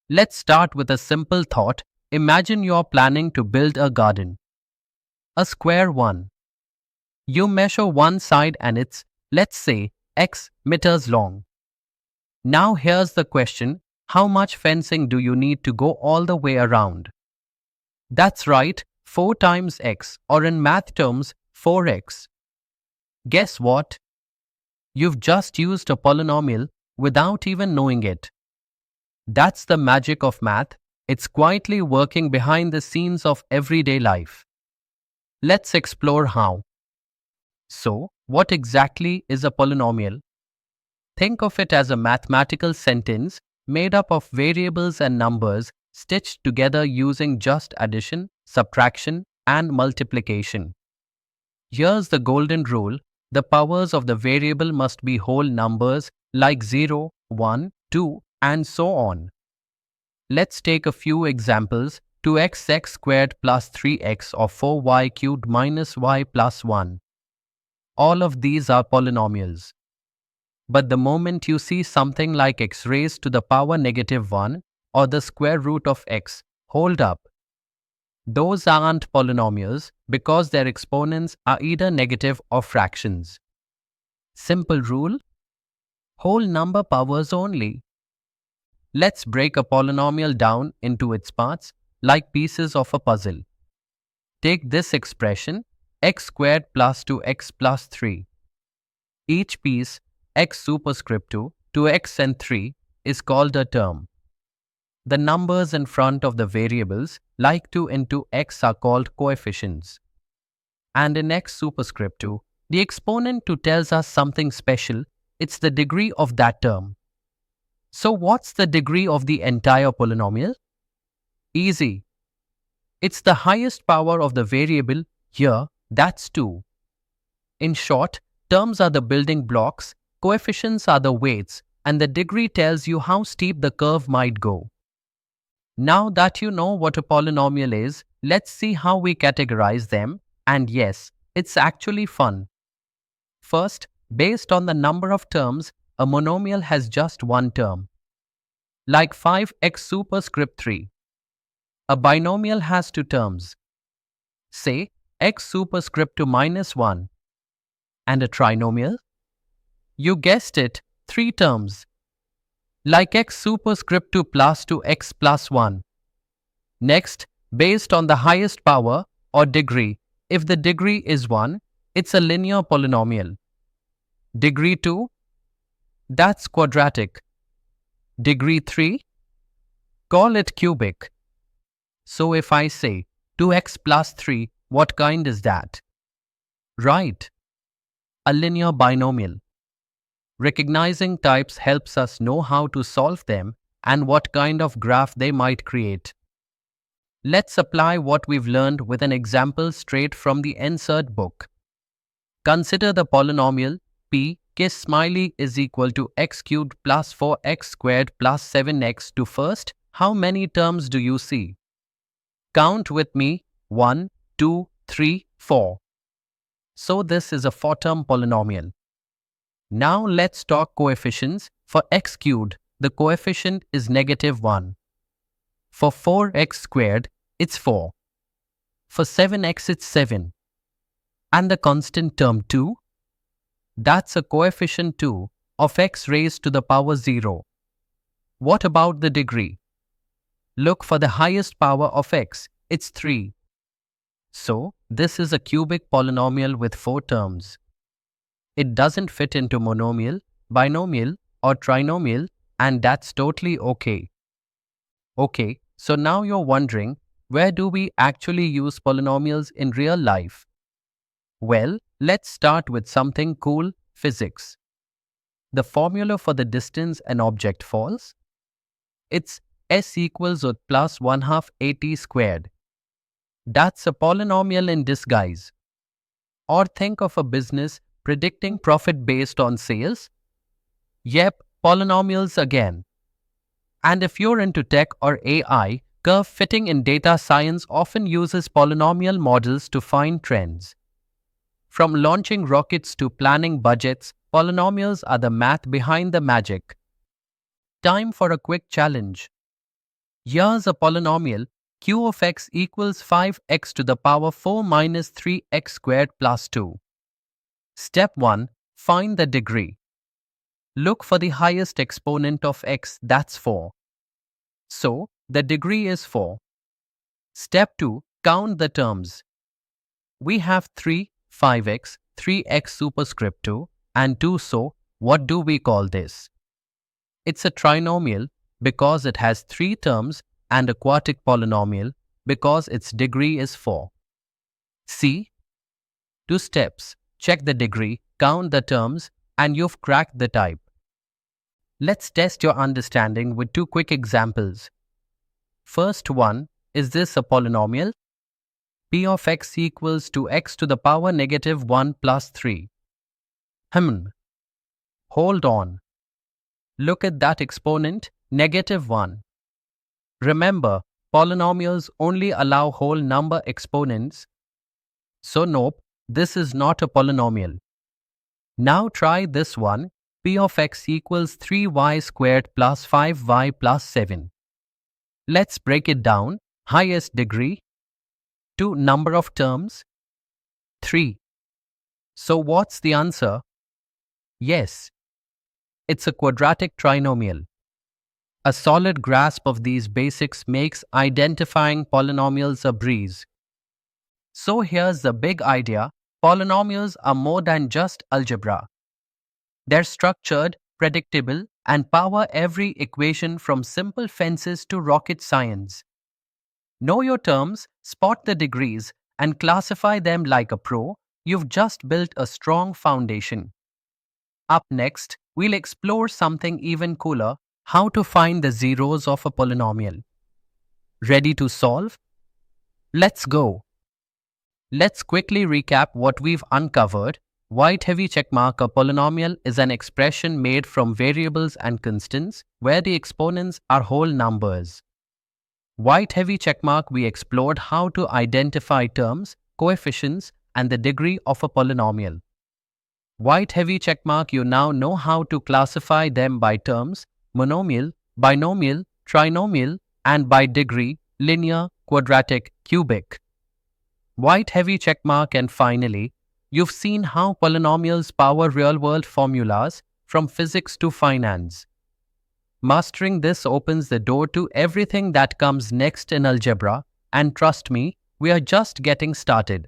Let's start with a simple thought. Imagine you're planning to build a garden. A square one. You measure one side and it's, let's say, X meters long. Now here's the question, how much fencing do you need to go all the way around? That's right, 4 times X, or in math terms, 4x. Guess what? You've just used a polynomial without even knowing it. That's the magic of math. It's quietly working behind the scenes of everyday life. Let's explore how. So, what exactly is a polynomial? Think of it as a mathematical sentence made up of variables and numbers stitched together using just addition, subtraction, and multiplication. Here's the golden rule. The powers of the variable must be whole numbers like 0, 1, 2, and so on. Let's take a few examples. 2x squared plus 3x or 4y cubed minus y plus 1. All of these are polynomials. But the moment you see something like x raised to the power negative 1 or the square root of x, hold up. Those aren't polynomials because their exponents are either negative or fractions. Simple rule: whole number powers only. Let's break a polynomial down into its parts like pieces of a puzzle. Take this expression, x squared plus 2x plus 3. Each piece, x superscript 2, 2x and 3, is called a term. The numbers in front of the variables, like 2 into x, are called coefficients. And in x superscript 2, the exponent 2 tells us something special. It's the degree of that term. So what's the degree of the entire polynomial? Easy. It's the highest power of the variable here, that's 2. In short, terms are the building blocks, coefficients are the weights, and the degree tells you how steep the curve might go. Now that you know what a polynomial is, let's see how we categorize them, and yes, it's actually fun. First, based on the number of terms, a monomial has just one term. Like 5x superscript 3. A binomial has 2 terms. Say, x superscript 2 minus 1. And a trinomial? You guessed it, 3 terms. Like x superscript 2 plus 2x plus 1. Next, based on the highest power or degree, if the degree is 1, it's a linear polynomial. Degree 2? That's quadratic. Degree 3? Call it cubic. So if I say 2x plus 3, what kind is that? Right, a linear binomial. Recognizing types helps us know how to solve them and what kind of graph they might create. Let's apply what we've learned with an example straight from the NCERT book. Consider the polynomial p kiss smiley is equal to x cubed plus 4x squared plus 7x. To first, how many terms do you see? Count with me, 1, 2, 3, 4. So this is a 4-term polynomial. Now let's talk coefficients. For x cubed, the coefficient is negative 1. For 4x squared, it's 4. For 7x, it's 7. And the constant term 2? That's a coefficient 2 of x raised to the power 0. What about the degree? Look for the highest power of x, it's 3. So, this is a cubic polynomial with 4 terms. It doesn't fit into monomial, binomial, or trinomial, and that's totally okay. Okay, so now you're wondering, where do we actually use polynomials in real life? Well, let's start with something cool, physics. The formula for the distance an object falls? It's s equals plus 1/2 at squared. That's a polynomial in disguise. Or think of a business predicting profit based on sales? Yep, polynomials again. And if you're into tech or AI, curve fitting in data science often uses polynomial models to find trends. From launching rockets to planning budgets, polynomials are the math behind the magic. Time for a quick challenge. Here's a polynomial q of x equals 5x to the power 4 minus 3x squared plus 2. Step 1. Find the degree. Look for the highest exponent of x, that's 4. So, the degree is 4. Step 2. Count the terms. We have 3, 5x, 3x superscript 2, and 2, so what do we call this? It's a trinomial because it has 3 terms and a quartic polynomial because its degree is 4. See? 2 steps. Check the degree, count the terms, and you've cracked the type. Let's test your understanding with 2 quick examples. First one, is this a polynomial? P of x equals to x to the power negative 1 plus 3. Hold on. Look at that exponent, negative 1. Remember, polynomials only allow whole number exponents. So nope, this is not a polynomial. Now try this one, p of x equals 3y squared plus 5y plus 7. Let's break it down. Highest degree. 2. Number of terms. 3. So what's the answer? Yes. It's a quadratic trinomial. A solid grasp of these basics makes identifying polynomials a breeze. So here's the big idea. Polynomials are more than just algebra. They're structured, predictable, and power every equation from simple fences to rocket science. Know your terms, spot the degrees, and classify them like a pro. You've just built a strong foundation. Up next, we'll explore something even cooler, how to find the zeros of a polynomial. Ready to solve? Let's go. Let's quickly recap what we've uncovered. White heavy checkmark, a polynomial is an expression made from variables and constants where the exponents are whole numbers. White heavy checkmark, we explored how to identify terms, coefficients, and the degree of a polynomial. White heavy checkmark, you now know how to classify them by terms, monomial, binomial, trinomial, and by degree, linear, quadratic, cubic. White heavy checkmark, and finally, you've seen how polynomials power real-world formulas from physics to finance. Mastering this opens the door to everything that comes next in algebra, and trust me, we are just getting started.